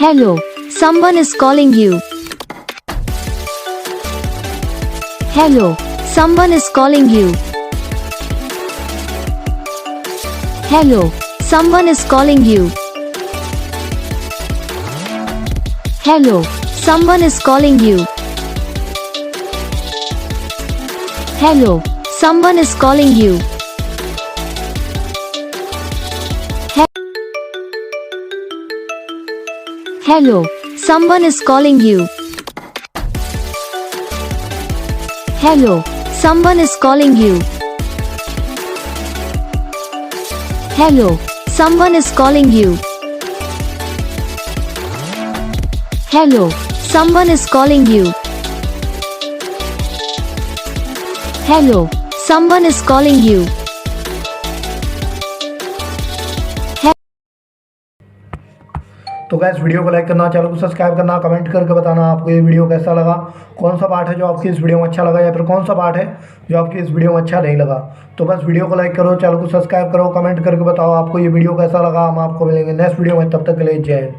Hello, someone is calling you. Hello, someone is calling you. Hello, someone is calling you. Hello, someone is calling you. Hello, someone is calling you. Hello, someone is calling you. Hello, someone is calling you. Hello, someone is calling you. Hello, someone is calling you. Hello, someone is calling you. तो gas video को like करना, channel को subscribe करना, comment करके बताना आपको ये video कैसा लगा, कौन सा पार्ट है जो आपकी इस वीडियो में अच्छा लगा या फिर कौन सा पार्ट है जो आपकी इस वीडियो में अच्छा नहीं लगा। तो बस वीडियो को लाइक करो, चैनल को सब्सक्राइब करो, कमेंट करके बताओ आपको ये वीडियो कैसा लगा। हम आपको मिलेंगे नेक्स्ट वीडियो में, तब तक के लिए जय हिंद।